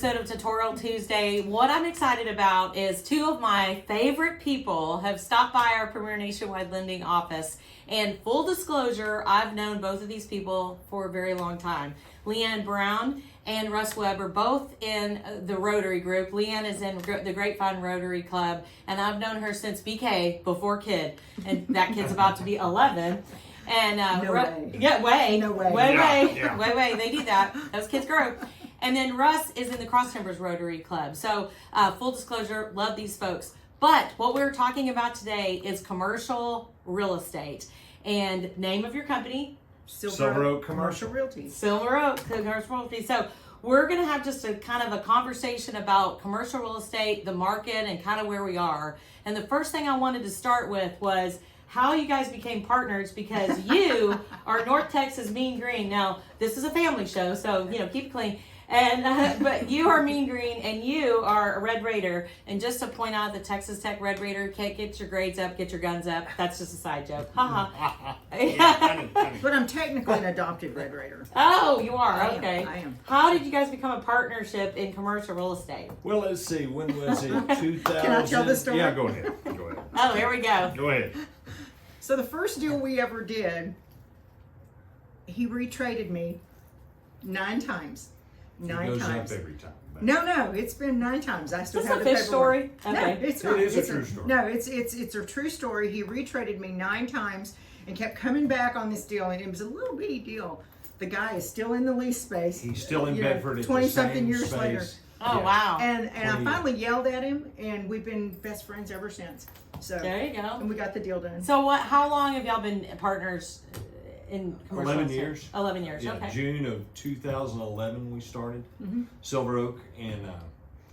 episode of Tutorial Tuesday. What I'm excited about is two of my favorite people have stopped by our Premier Nationwide Lending office. And full disclosure, I've known both of these people for a very long time. Leann Brown and Russ Webb are both in the Rotary group. Leann is in the Grapevine Rotary Club, and I've known her since BK, before kid, and that kid's about to be 11. And No way. Yeah, way. No way. Way. They do that. Those kids grow. And then Russ is in the Cross Timbers Rotary Club. So full disclosure, love these folks. But what we're talking about today is commercial real estate. And name of your company? Silver Oak Commercial Realty. Silver Oak Commercial Realty. So we're going to have just a kind of a conversation about commercial real estate, the market, and kind of where we are. And the first thing I wanted to start with was how you guys became partners, because you are North Texas Mean Green. Now, this is a family show, so, keep it clean. And but you are Mean Green and you are a Red Raider. And just to point out, the Texas Tech Red Raider can't get your grades up, get your guns up. That's just a side joke. Ha funny. But I'm technically an adopted Red Raider. Oh, you are? Okay. I am. How did you guys become a partnership in commercial real estate? Well, let's see. When was it? 2000. Can I tell the story? Yeah, go ahead. Oh, here we go. Go ahead. So the first deal we ever did, he retraded me 9 times. It 9 goes times. up every time. but- No, it's been 9 times. I still Is this have a the fish paperwork. story? No, Okay. it's It not. is a It's true story. No, it's a true story. He retraded me 9 times and kept coming back on this deal, and it was a little bitty deal. The guy is still in the lease space. He's still in you know, Bedford at 20 the something same years space. later. Oh, Yeah. wow. And I 20 finally yelled at him, and we've been best friends ever since. So There you go. and we got the deal done. So how long have y'all been partners in commercial 11 real estate? years. 11 years, Yeah, okay. June of 2011 we started Mhm. Silver Oak, and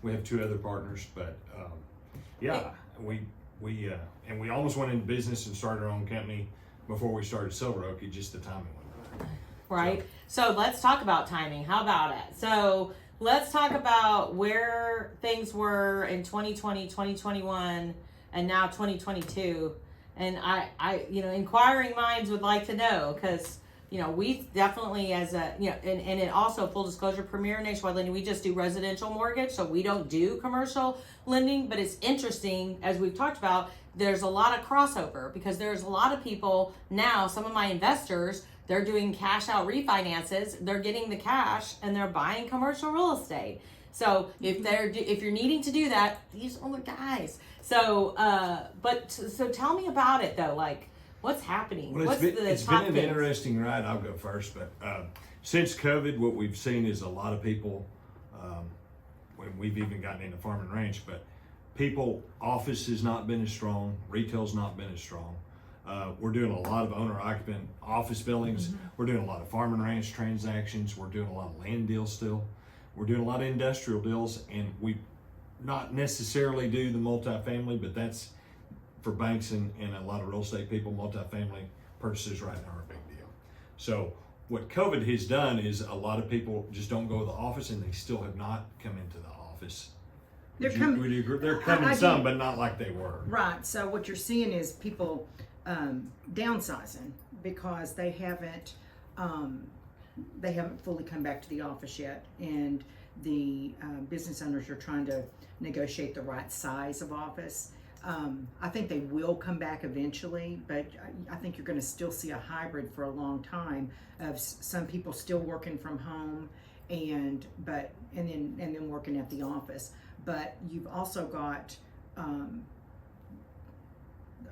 we have 2 other partners. But we almost went into business and started our own company before we started Silver Oak. It just the timing went right. Right. So let's talk about timing. How about it? So let's talk about where things were in 2020, 2021, and now 2022. And I inquiring minds would like to know, because, we definitely and it also, full disclosure, Premier Nationwide Lending, we just do residential mortgage, so we don't do commercial lending. But it's interesting, as we've talked about, there's a lot of crossover, because there's a lot of people now, some of my investors, they're doing cash out refinances, they're getting the cash and they're buying commercial real estate. So if you're needing to do that, these are the guys. So so tell me about it though, like what's happening? Well, What's it's top been an things? interesting ride. I'll go first, but since COVID, what we've seen is a lot of people. When we've even gotten into farm and ranch, but office has not been as strong, retail's not been as strong. We're doing a lot of owner-occupant office buildings. Mm-hmm. We're doing a lot of farm and ranch transactions. We're doing a lot of land deals still. We're doing a lot of industrial deals, and we not necessarily do the multifamily, but that's for banks and a lot of real estate people. Multifamily purchases right now are a big deal. So what COVID has done is a lot of people just don't go to the office, and they still have not come into the office. They're Would you coming. agree? They're coming I some, do. but not like they were. Right. So what you're seeing is people downsizing because they haven't fully come back to the office yet, and the business owners are trying to negotiate the right size of office. I think they will come back eventually, but I think you're going to still see a hybrid for a long time of some people still working from home and then working at the office. But you've also got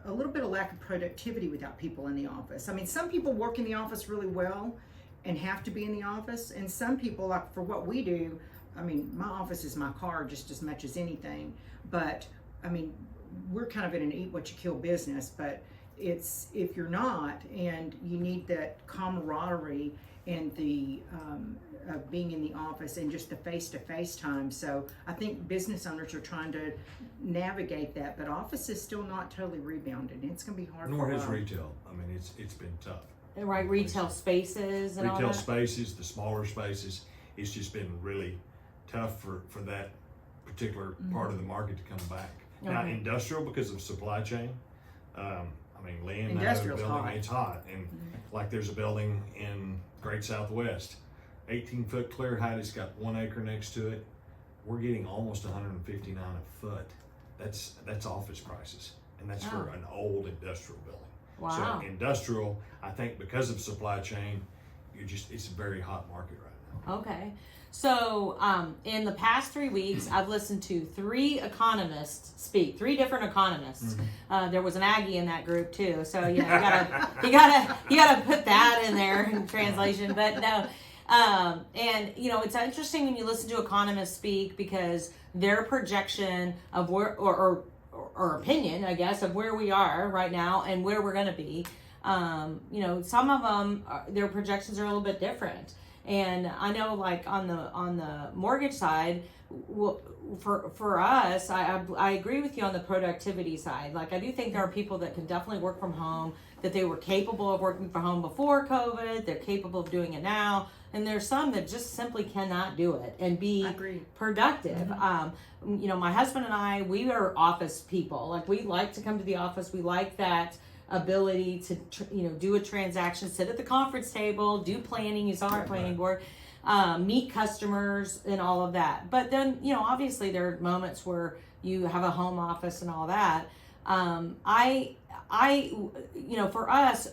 a little bit of lack of productivity without people in the office. I mean, some people work in the office really well and have to be in the office, and some people, like for what we do, I mean, my office is my car just as much as anything. But I mean, we're kind of in an eat what you kill business, but it's if you're not and you need that camaraderie and the being in the office and just the face-to-face time. So I think business owners are trying to navigate that, but office is still not totally rebounded. It's going to be hard. Nor for a has while. retail. I mean, it's been tough. Right, retail spaces and all Retail that. spaces, the smaller spaces, it's just been really tough for that particular part of the market to come back. Now, Okay. industrial, because of supply chain, I mean, Lynn, Industrial's building, hot. it's hot. And like there's a building in Great Southwest, 18-foot clear height, it's got 1 acre next to it. we're getting almost $159 a foot. That's office prices, and that's for an old industrial building. Wow. So industrial, I think because of supply chain, it's a very hot market right now. Okay. So in the past 3 weeks, I've listened to 3 economists speak, 3 different economists. There was an Aggie in that group too, so you gotta put that in there in translation. But no, and it's interesting when you listen to economists speak, because their projection of where or opinion, I guess, of where we are right now and where we're going to be. Some of them, their projections are a little bit different. And I know, like on the mortgage side, for us, I agree with you on the productivity side. Like, I do think there are people that can definitely work from home, that they were capable of working from home before COVID. They're capable of doing it now. And there's some that just simply cannot do it and be productive. My husband and I, we are office people. Like, we like to come to the office. We like that ability to do a transaction, sit at the conference table, do planning. You saw our planning board, meet customers and all of that. But then obviously there are moments where you have a home office and all that. For us,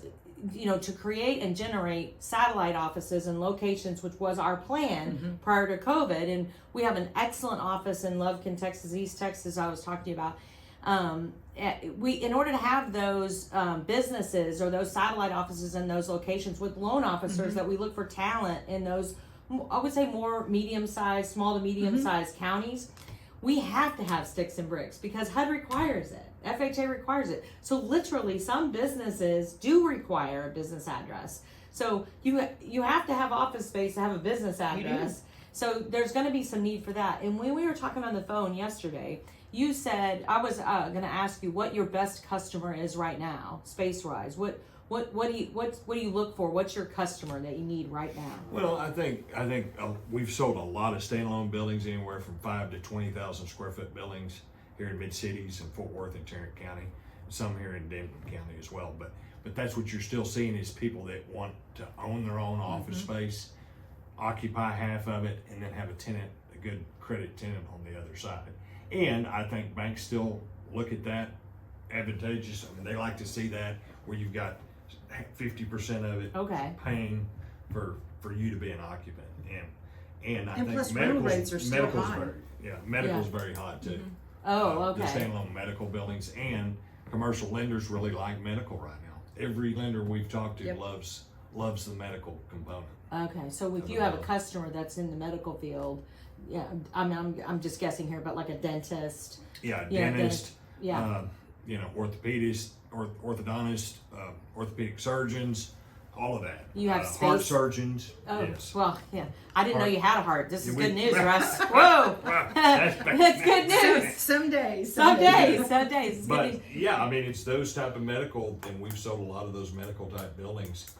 to create and generate satellite offices and locations, which was our plan prior to COVID, and we have an excellent office in Lovekin, Texas, East Texas, I was talking to you about. In order to have those businesses or those satellite offices in those locations with loan officers, that we look for talent in those, I would say, more medium-sized, small to medium-sized counties, we have to have sticks and bricks because HUD requires it. FHA requires it. So literally some businesses do require a business address. So you have to have office space to have a business address. So there's going to be some need for that. And when we were talking on the phone yesterday, you said, I was going to ask you what your best customer is right now, space-wise. What do you look for? What's your customer that you need right now? Well, I think we've sold a lot of standalone buildings, anywhere from 5 to 20,000 square foot buildings here in mid-cities and Fort Worth and Tarrant County, some here in Denton County as well. But that's what you're still seeing, is people that want to own their own office space, occupy half of it, and then have a good credit tenant on the other side. And I think banks still look at that advantageous. I mean, they like to see that, where you've got 50% of it paying for you to be an occupant. And I think plus rental rates are still high. Medical's very hot too. The standalone medical buildings, and commercial lenders really like medical right now. Every lender we've talked to loves the medical component. Okay, so if you have a customer that's in the medical field, I'm just guessing here, but like a dentist. Dentist. Orthopedist, orthodontist, orthopedic surgeons, all of that. You have heart surgeons. Oh, yes. Well, yeah. I didn't know you had a heart. This is good news, Russ. Whoa, that's good news. Some days. It's but good news. I mean, it's those type of medical, and we've sold a lot of those medical type buildings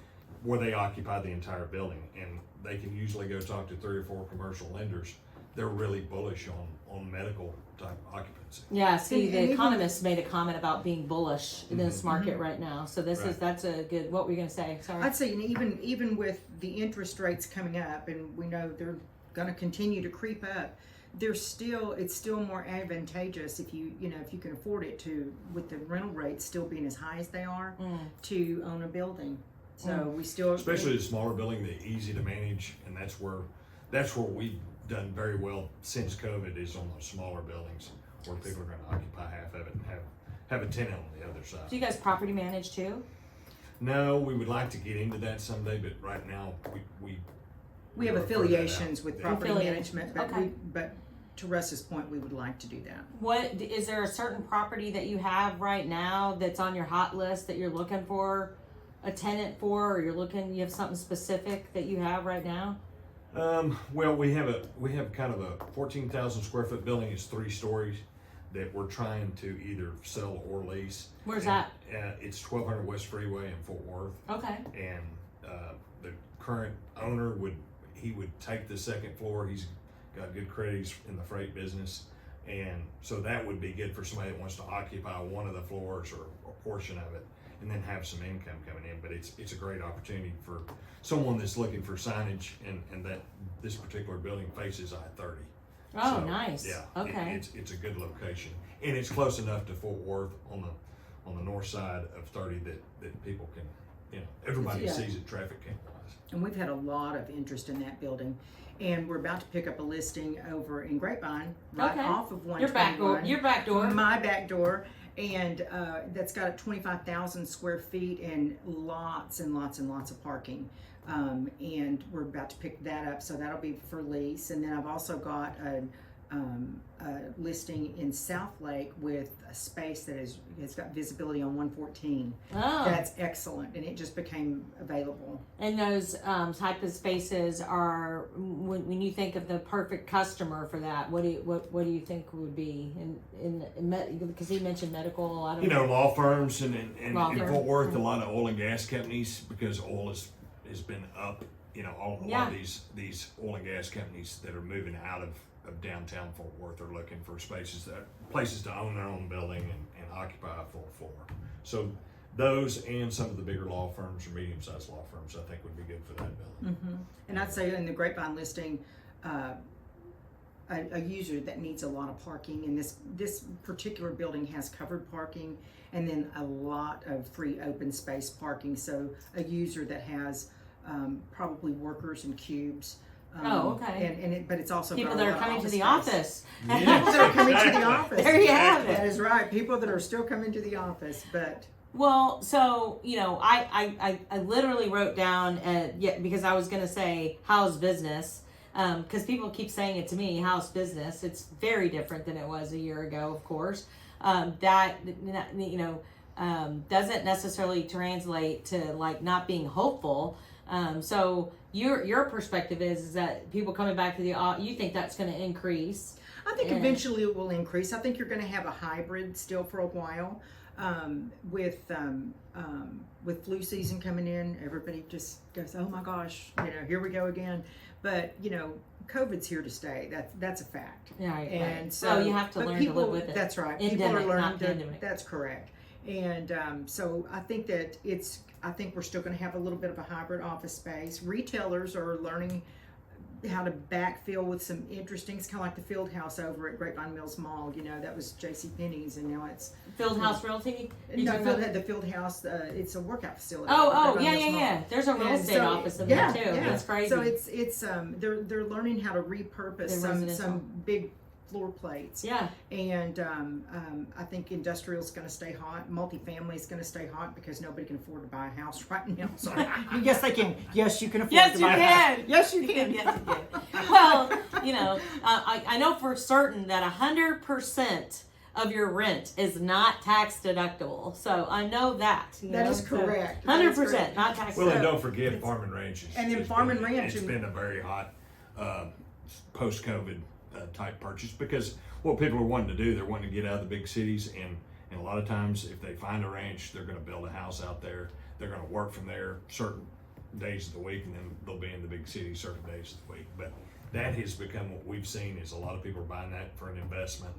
where they occupy the entire building, and they can usually go talk to 3 or 4 commercial lenders. They're really bullish on medical type occupancy. Yeah, see, the Economist made a comment about being bullish in this market right now. So that's a good. What were you going to say? Sorry. I'd say even with the interest rates coming up, and we know they're going to continue to creep up, it's still more advantageous if you can afford it, to, with the rental rates still being as high as they are, to own a building. So we still, especially the smaller building, they're easy to manage, and that's where we've done very well since COVID, is on those smaller buildings where people are going to occupy half of it and have a tenant on the other side. Do you guys property manage too? No, we would like to get into that someday, but right now we have affiliations with property Affiliates. management, but to Russ's point, we would like to do that. What is there a certain property that you have right now that's on your hot list that you're looking for a tenant for, or you have something specific that you have right now? Well, we have kind of a 14,000 square foot building. It's 3 stories that we're trying to either sell or lease. Where's that? It's 1200 West Freeway in Fort Worth. Okay. And the current owner would take the second floor. He's got good credit. He's in the freight business, and so that would be good for somebody that wants to occupy one of the floors or a portion of it, and then have some income coming in. But it's a great opportunity for someone that's looking for signage, and that this particular building faces I-30. Oh, So, nice. Yeah. Okay. It's a good location, and it's close enough to Fort Worth on the north side of 30 that people can, everybody Yeah. sees it traffic count wise. And we've had a lot of interest in that building. And we're about to pick up a listing over in Grapevine, right Okay. off of Your back door. 121. Your back door. My back door. And that's got 25,000 square feet and lots and lots and lots of parking. And we're about to pick that up, so that'll be for lease. And then I've also got a listing in South Lake with a space that has got visibility on 114. Oh. That's excellent, and it just became available. And those type of spaces are when you think of the perfect customer for that. What do you think would be because he mentioned medical a lot of Law firms and in Law Fort firms. Worth, a lot of oil and gas companies, because oil has been up. A lot of these oil and gas companies that are moving out of downtown Fort Worth are looking for places to own their own building and occupy a full floor. So those and some of the bigger law firms or medium-sized law firms, I think, would be good for that building. Mm-hmm. And I'd say in the Grapevine listing, a user that needs a lot of parking, and this particular building has covered parking and then a lot of free open space parking. So a user that has probably workers and cubes. Okay. But it's also people got that a are lot of coming to the space. office. Yes, People that are coming to the exactly. office. There you have That it. is right. People that are still coming to the office, but Well, so I literally wrote down because I was gonna say how's business, because people keep saying it to me, how's business. It's very different than it was a year ago, of course. That doesn't necessarily translate to like not being hopeful. So your perspective is that people coming back to you think that's going to increase? I think eventually it will increase. I think you're going to have a hybrid still for a while. With flu season coming in, everybody just goes, "Oh my gosh, here we go again." But COVID's here to stay. That's a fact. Yeah, and right. so you have to learn to live with it. That's right. Endemic, people are learning not to. pandemic. That's correct. And so I think that I think we're still going to have a little bit of a hybrid office space. Retailers are learning how to backfill with some interesting. It's kind of like the Field House over at Grapevine Mills Mall. That was J.C. Penney's, and now it's Field House Realty. the Field House. It's a workout facility. Oh, Grapevine Mills Mall. yeah. There's a real And estate so office in there too. Yeah. That's crazy. So it's they're learning how to repurpose some big floor plates. Yeah. And I think industrial is going to stay hot. Multifamily is going to stay hot because nobody can afford to buy a house right now. So yes, they can. Yes, you can afford Yes, to you buy a can. house. Yes, you can. Yes, you can. Well, I know for certain that 100% of your rent is not tax deductible. So I know that. That is correct. 100% not tax Well, and deductible. don't forget Farm and Ranch. It's been a very hot post-COVID type purchase, because what people are wanting to do, they're wanting to get out of the big cities, and a lot of times if they find a ranch, they're going to build a house out there. They're going to work from there certain days of the week, and then they'll be in the big city certain days of the week. But that has become what we've seen, is a lot of people are buying that for an investment.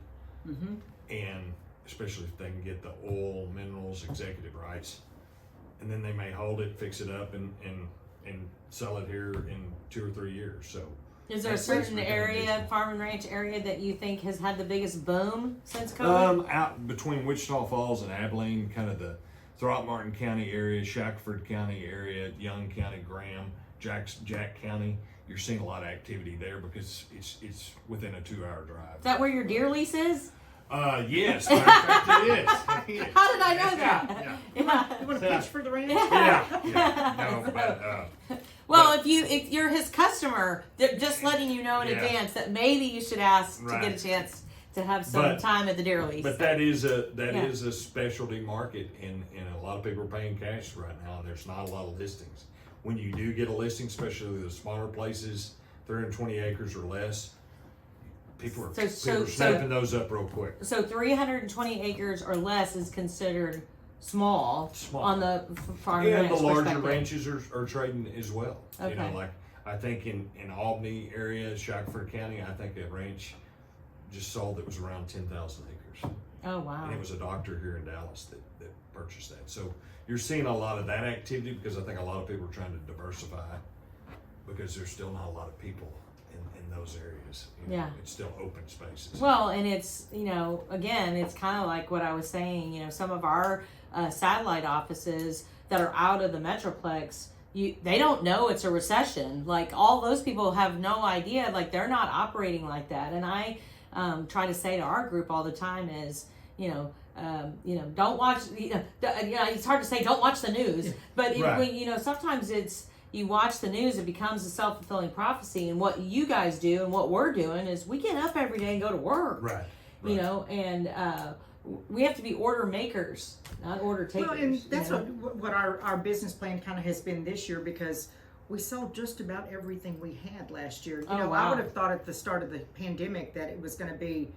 Mm-hmm. And especially if they can get the oil, minerals, executive rights, and then they may hold it, fix it up, and sell it here in 2 or 3 years. So Is there a certain area, Farm and Ranch area, that you think has had the biggest boom since COVID? Out between Wichita Falls and Abilene, kind of the Throckmorton County area, Shackelford County area, Young County, Graham, Jack County, you're seeing a lot of activity there because it's within a 2-hour drive. Is that where your deer lease is? Yes, matter of fact, it is. How did I know that? Yeah. You want to pitch for the ranch? Yeah. No, but Well, if you're his customer, they're just letting you know in advance that maybe you should ask to get a chance to have some time at the deer lease. But that is a specialty market, and a lot of people are paying cash right now, and there's not a lot of listings. When you do get a listing, especially the smaller places, 320 acres or less, people are snapping those up real quick. So 320 acres or less is considered small. On the farm and ranch the larger perspective. ranches are trading as well. Okay. Like I think in Albany area, Shackelford County, I think a ranch just sold that was around 10,000 acres. Oh, wow. And it was a doctor here in Dallas that purchased that. So you're seeing a lot of that activity, because I think a lot of people are trying to diversify, because there's still not a lot of people in those areas. Yeah. It's still open spaces. Well, and it's, again, it's kind of like what I was saying, some of our satellite offices that are out of the Metroplex, they don't know it's a recession. Like, all those people have no idea, like, they're not operating like that. And I try to say to our group all the time is, don't watch, it's hard to say don't watch the news, but Right. sometimes it's, you watch the news, it becomes a self-fulfilling prophecy. And what you guys do and what we're doing is we get up every day and go to work. Right. And we have to be order makers, not order takers. Well, and that's what our business plan kind of has been this year, because we sold just about everything we had last year. Wow. I would have thought at the start of the pandemic that it was going to be,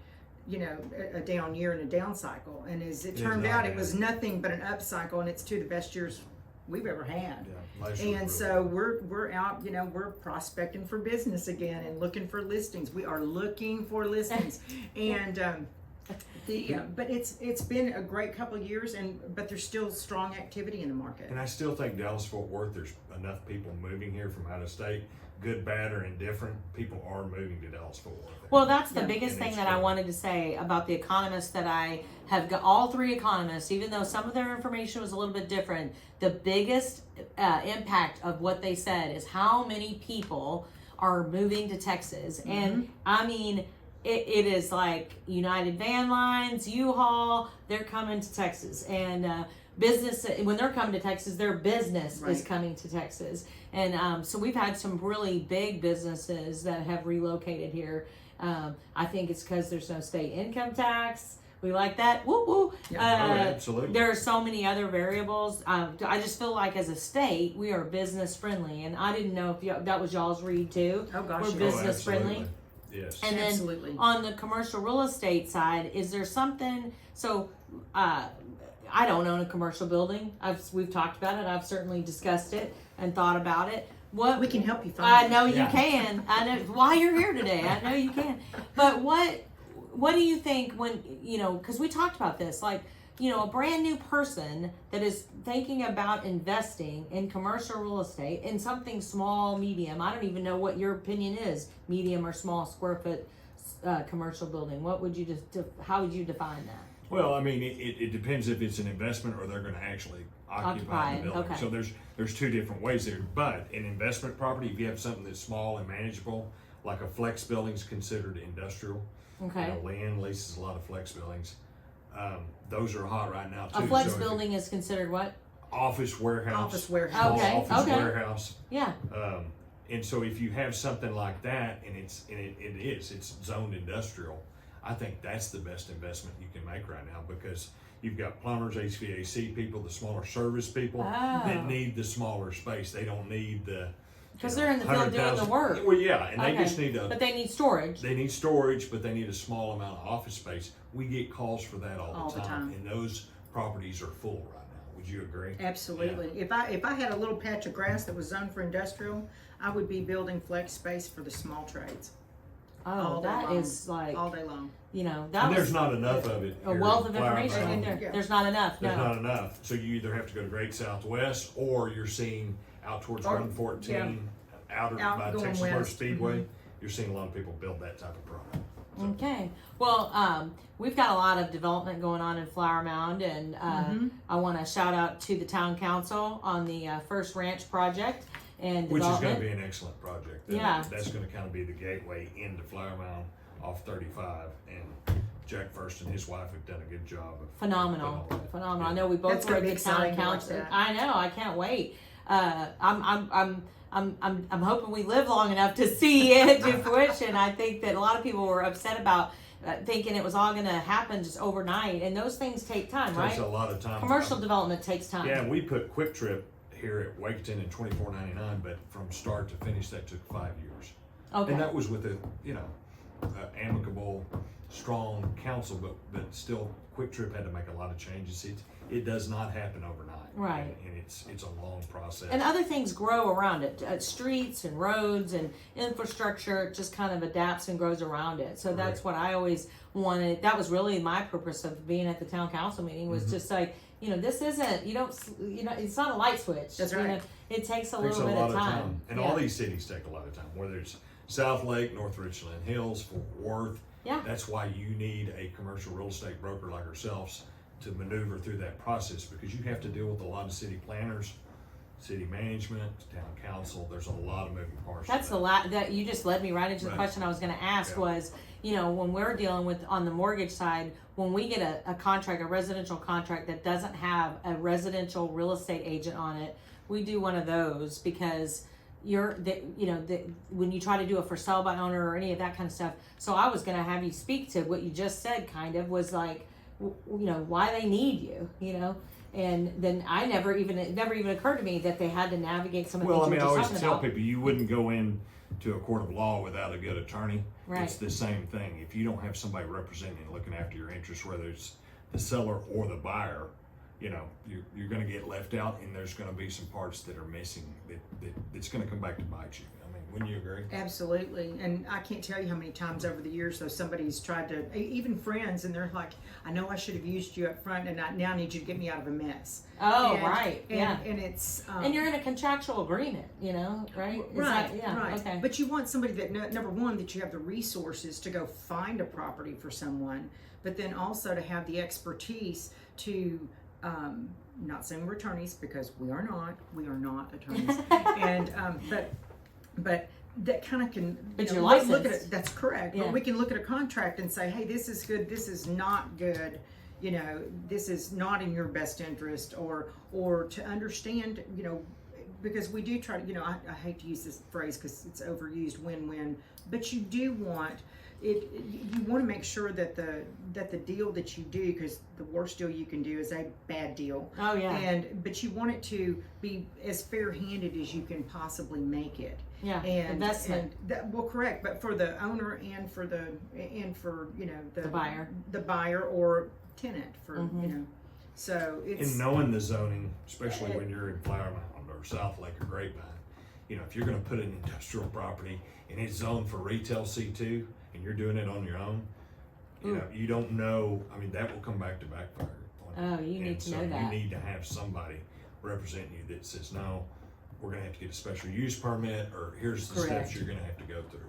a down year and a down cycle. And as it turned out, it was nothing but an up cycle, and it's two of the best years we've ever had. And so we're out, we're prospecting for business again and looking for listings. We are looking for listings. And but it's been a great couple of years, but there's still strong activity in the market. And I still think Dallas-Fort Worth, there's enough people moving here from out of state, good, bad, or indifferent. People are moving to Dallas-Fort Worth. Well, that's the biggest thing that I wanted to say about the economists that I have got. All three economists, even though some of their information was a little bit different, the biggest impact of what they said is how many people are moving to Texas. Mm-hmm. And I mean, it is like United Van Lines, U-Haul, they're coming to Texas. And business, when they're coming to Texas, their business is coming to Texas. And so we've had some really big businesses that have relocated here. I think it's because there's no state income tax. We like that. Woo woo. Yeah, absolutely. There are so many other variables. I just feel like as a state, we are business friendly. And I didn't know if that was y'all's read too. Oh gosh, we're business friendly. Yes. And then on the commercial real estate side, is there something? So I don't own a commercial building. We've talked about it. I've certainly discussed it and thought about it. What we can help you find. I know you can. I know why you're here today. I know you can. But what do you think when because we talked about this, like a brand new person that is thinking about investing in commercial real estate in something small, medium. I don't even know what your opinion is, medium or small square foot commercial building. What would you how would you define that? Well, I mean, it depends if it's an investment or they're going to actually occupy the building. Okay. So there's two different ways there. But in investment property, if you have something that's small and manageable, like a flex building is considered industrial. Okay. Leann leases a lot of flex buildings. Those are hot right now too. A flex building is considered what? Office warehouse. Office warehouse. Okay. Office warehouse. Yeah. And so if you have something like that, and it's zoned industrial, I think that's the best investment you can make right now, because you've got plumbers, HVAC people, the smaller service people that need the smaller space. They don't need the because they're in the field doing the work. Well, yeah, and they just need but they need storage. They need storage, but they need a small amount of office space. We get calls for that all the time, and those properties are full right now. Would you agree? Absolutely. Yeah. If I had a little patch of grass that was zoned for industrial, I would be building flex space for the small trades. Oh, that is like all day long. There's not enough of it. A wealth of information in there. Yeah. There's not enough. There's not enough. So you either have to go to Great Southwest, or you're seeing out towards 114, out by Texas Motor Speedway. Mm-hmm. You're seeing a lot of people build that type of product. So. Okay. Well, we've got a lot of development going on in Flower Mound, and I want to shout out to the town council on the First Ranch project. Which is going to be an excellent project. Yeah. That's going to kind of be the gateway into Flower Mound off 35. And Jack First and his wife have done a good job. Phenomenal. Yeah. I know we both were at the town council. I know. I can't wait. I'm hoping we live long enough to see it to fruition. I think that a lot of people were upset about thinking it was all going to happen just overnight. And those things take time, right? It takes a lot of time. Commercial development takes time. Yeah, we put Quick Trip here at Waketon in $24.99, but from start to finish that took 5 years. Okay. And that was with a amicable, strong council, but still Quick Trip had to make a lot of changes. It does not happen overnight. Right. And it's a long process. And other things grow around it. Streets and roads and infrastructure just kind of adapts and grows around it. So that's what I always wanted. That was really my purpose of being at the town council meeting, was just like, this isn't, it's not a light switch. That's right. It takes a little bit of time. And all these cities take a lot of time, whether it's South Lake, North Richland Hills, Fort Worth. Yeah. That's why you need a commercial real estate broker like ourselves to maneuver through that process, because you have to deal with a lot of city planners, city management, town council. There's a lot of moving parts. That's the that you just led me right into the Right. question I was going to ask Yeah. was, when we're dealing with on the mortgage side, when we get a contract, a residential contract that doesn't have a residential real estate agent on it, we do one of those because when you try to do a for sale by owner or any of that kind of stuff. So I was going to have you speak to what you just said, kind of was like, why they need you, And then it never even occurred to me that they had to navigate some of the Well, I things mean, I you were always just tell talking about. people you wouldn't go in to a court of law without a good attorney. Right. It's the same thing. If you don't have somebody representing and looking after your interests, whether it's the seller or the buyer, you're going to get left out, and there's going to be some parts that are missing that's going to come back to bite you. I mean, wouldn't you agree? Absolutely. And I can't tell you how many times over the years, though, somebody's tried to, even friends, and they're like, I know I should have used you up front, and I now need you to get me out of a mess. Oh, And- right. Yeah. And it's... And you're in a contractual agreement, right? Is Right, that- yeah, right. okay. But you want somebody that, number one, that you have the resources to go find a property for someone, but then also to have the expertise to, not saying we're attorneys, because we are not attorneys, and but that kind of can. But you're look at licensed. it. That's correct. Yeah. But we can look at a contract and say, hey, this is good. This is not good. This is not in your best interest, or to understand, because we do try to, I hate to use this phrase because it's overused, win-win, but you do want it. You want to make sure that the deal that you do, because the worst deal you can do is a bad deal. Oh, yeah. But you want it to be as fair-handed as you can possibly make it. Yeah. And Investment. Correct, but for the owner and for the The buyer. or tenant for Mm-hmm. So it's And knowing the zoning, especially when you're in Flower Mound or South Lake or Grapevine, if you're going to put an industrial property and it's zoned for retail C2 and you're doing it on your own, you don't know. I mean, that will come back to backfire. Oh, you need to know that. You need to have somebody representing you that says, no, we're going to have to get a special use permit, or here's the Correct. steps you're going to have to go through.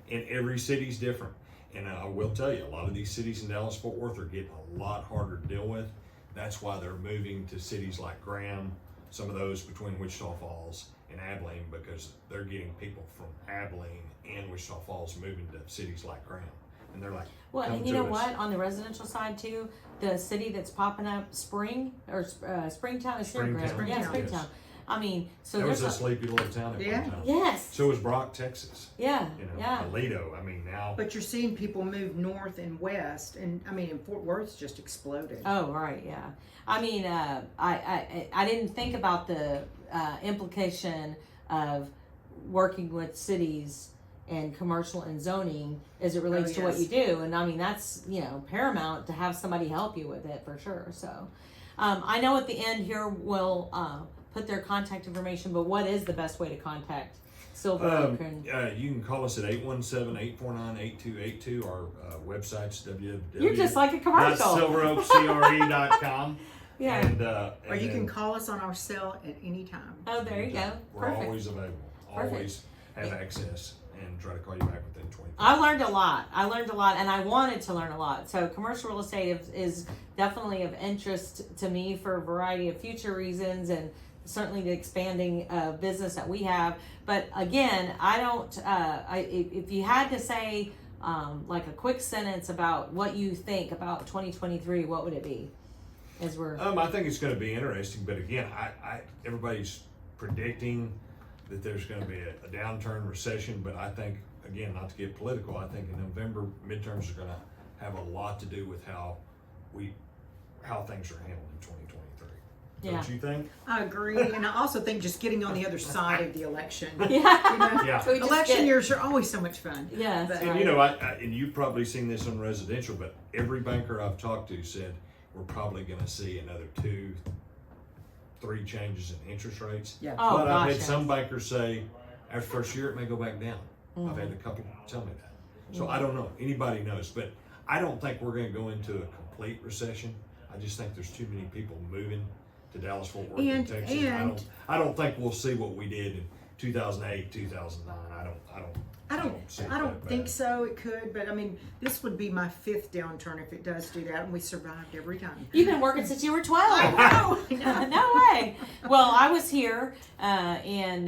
And every city's different. And I will tell you, a lot of these cities in Dallas-Fort Worth are getting a lot harder to deal with. That's why they're moving to cities like Graham, some of those between Wichita Falls and Abilene, because they're getting people from Abilene and Wichita Falls moving to cities like Graham. And they're like, Well, come and you to know us. what? On the residential side too, the city that's popping up, Springtown is here, Graham. Springtown. Yeah, Yes. Springtown. I mean, so That was there's a sleepy little town at Yeah. one time. yes, So was Brock, Texas. yeah, yeah. Aledo. I mean, now. But you're seeing people move north and west, and I mean, in Fort Worth's just exploded. Oh, right, yeah. I mean, I didn't think about the implication of working with cities and commercial and zoning as it relates to what yes. you do. And I mean, that's, paramount to have somebody help you with it for sure. So I know at the end here we'll put their contact information, but what is the best way to contact Silver Oak? You can call us at 817-849-8282. Our website's You're just like a commercial. www.silveroakcre.com. Yeah. And, Or you can call us on our cell at any time. Oh, there you go. We're Perfect. always available. Perfect. Always have access, and try to call you back within 24 I learned a lot, and I wanted to learn a lot. So commercial real estate is definitely of interest to me for a variety of future reasons, and certainly the expanding business that we have. But again, I don't. If you had to say like a quick sentence about what you think about 2023, what would it be? As we're I think it's going to be interesting, but again, everybody's predicting that there's going to be a downturn, recession, but I think, again, not to get political, I think in November midterms are going to have a lot to do with how things are handled in 2023. Yeah. Don't you think? I agree, and I also think just getting on the other side of the election. yeah. Yeah. So we just Election get- years are always so much fun. Yes. But- And and you've probably seen this on residential, but every banker I've talked to said we're probably going to see another 2-3 changes in interest rates. Yeah. Oh, But I've gosh, had yes. some bankers say after first year it may go back down. I've had a couple tell me that. So I don't know. Anybody knows, but I don't think we're going to go into a complete recession. I just think there's too many people moving to Dallas Fort Worth and Texas. I don't think we'll see what we did in 2008, 2009. I don't I don't see it I don't that think bad. so. It could, but I mean, this would be my 5th downturn if it does do that, and we survived every time. You've been working since you were 12. I know. No way. Well, I was here, and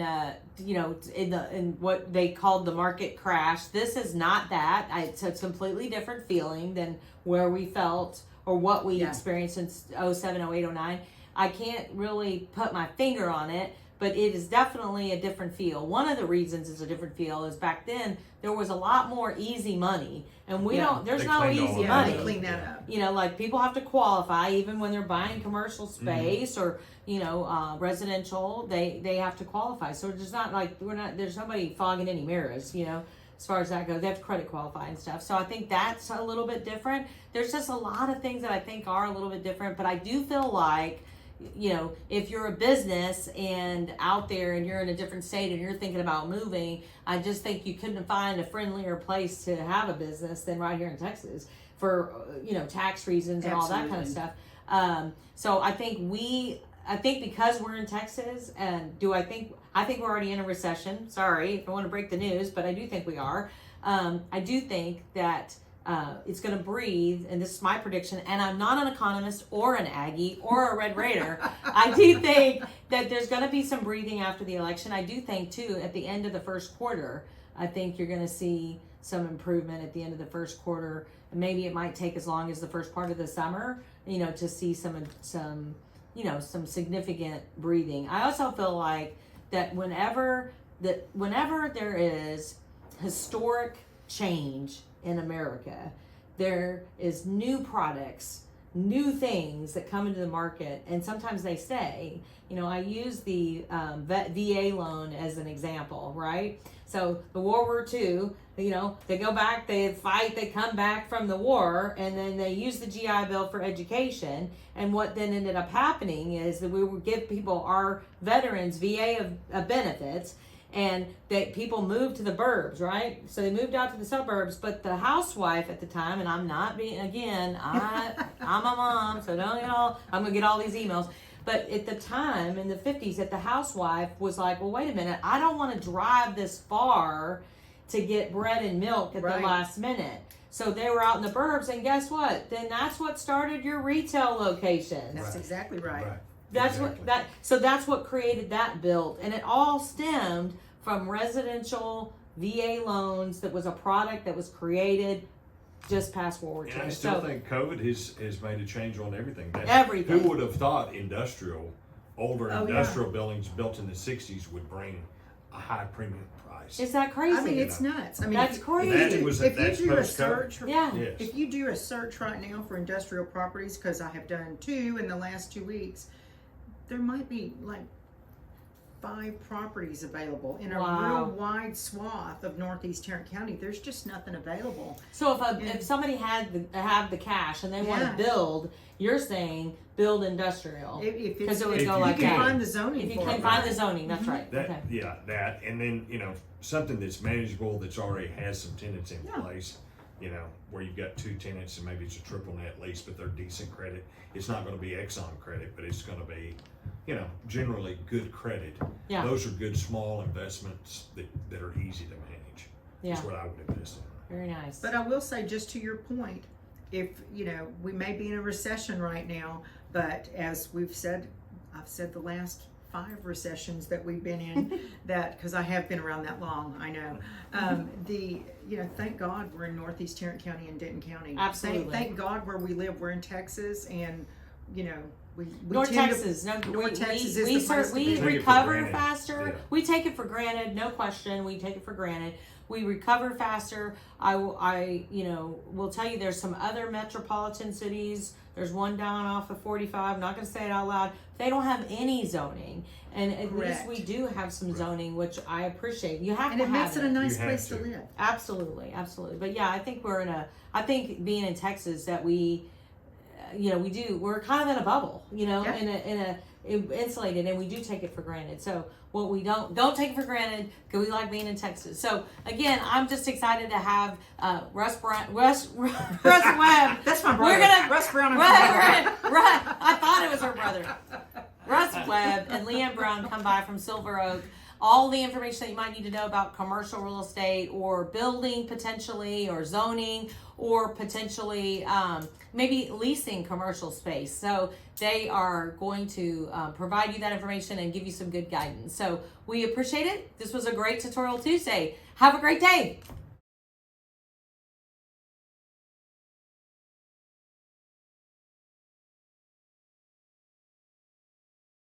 you know, in what they called the market crash. This is not that. It's a completely different feeling than where we felt or what we Yeah. experienced since 07, 08, 09. I can't really put my finger on it, but it is definitely a different feel. One of the reasons it's a different feel is back then there was a lot more easy money, and we Yeah. don't. There's They no cleaned all easy of Yeah, money. they clean that up. You know, like people have to qualify even when they're buying commercial space or residential. They have to qualify. So it's just not like there's nobody fogging any mirrors. You know, as far as that goes, they have to credit qualify and stuff. So I think that's a little bit different. There's just a lot of things that I think are a little bit different. But I do feel like, you know, if you're a business and out there and you're in a different state and you're thinking about moving, I just think you couldn't find a friendlier place to have a business than right here in Texas for, tax reasons and all that kind of Absolutely. stuff. So I think because we're in Texas, and I think we're already in a recession. Sorry if I want to break the news, but I do think we are. I do think that it's going to breathe, and this is my prediction, and I'm not an economist or an Aggie or a Red Raider. I do think that there's going to be some breathing after the election. I do think, too, at the end of the first quarter, I think you're going to see some improvement at the end of the first quarter. And maybe it might take as long as the first part of the summer, to see some significant breathing. I also feel like that whenever there is historic change in America, there is new products, new things that come into the market, and sometimes they stay. I use the VA loan as an example, right? So the World War II, they go back, they fight, they come back from the war, and then they use the GI Bill for education. And what then ended up happening is that we would give people, our veterans, VA of benefits, and that people moved to the burbs, right? So they moved out to the suburbs, but the housewife at the time, and I'm not being, again, I'm a mom, so I'm gonna get all these emails. But at the time, in the 50s, that the housewife was like, well, wait a minute, I don't want to drive this far to get bread and milk at the last minute. So they were out in the burbs, and guess what? Then that's what started your retail locations. That's exactly right. That's Exactly. that's what created that build, and it all stemmed from residential VA loans. That was a product that was created just past World War II. And I still think COVID has made a change on everything. Everything. Who would have thought older Oh, industrial buildings built in the 60s would bring a high premium price? Is that crazy? I mean, it's nuts. I mean, That's if, crazy. if you do a search, Yeah. Yes. if you do a search right now for industrial properties, because I have done 2 in the last 2 weeks, there might be like 5 properties available in a Wow. real wide swath of Northeast Tarrant County. There's just nothing available. So if somebody have the cash and they want Yeah. to build, you're saying build industrial. If Because it's, it would if go you like you can that. find the zoning If you for can it, find right? the zoning, that's right. That, Okay. yeah, that, and then something that's manageable, that's already has some tenants in Yeah. place. Where you've got 2 tenants and maybe it's a triple net lease, but they're decent credit. It's not going to be Exxon credit, but it's going to be, generally good credit. Yeah. Those are good small investments that are easy to manage. Yeah. Is what I would invest in. Very nice. But I will say, just to your point, if we may be in a recession right now, but as I've said the last 5 recessions that we've been in, that because I have been around that long, I know. Thank God we're in Northeast Tarrant County and Denton County. Absolutely. Thank God where we live, we're in Texas, and we North tend Texas, North Texas we, is we, the place to we be. Take it for recover granted. faster. Yeah. We take it for granted, no question. We take it for granted. We recover faster. I will tell you, there's some other metropolitan cities. There's one down off of 45. I'm not going to say it out loud. They don't have any zoning, and at Correct. least we do have some zoning, which I appreciate. You have And to it have makes it a nice You have place to to. live. Absolutely. But yeah, I think I think being in Texas that we're kind of in a bubble, Yeah. in a insulated, and we do take it for granted. So what we don't take it for granted, because we like being in Texas. So again, I'm just excited to have Russ Webb. That's my brother. We're gonna Russ Brown and I thought it was her brother. Russ Webb and Leann Brown come by from Silver Oak. all the information that you might need to know about commercial real estate or building potentially, or zoning, or potentially maybe leasing commercial space. So they are going to provide you that information and give you some good guidance. So we appreciate it. This was a great Tutorial Tuesday. Have a great day.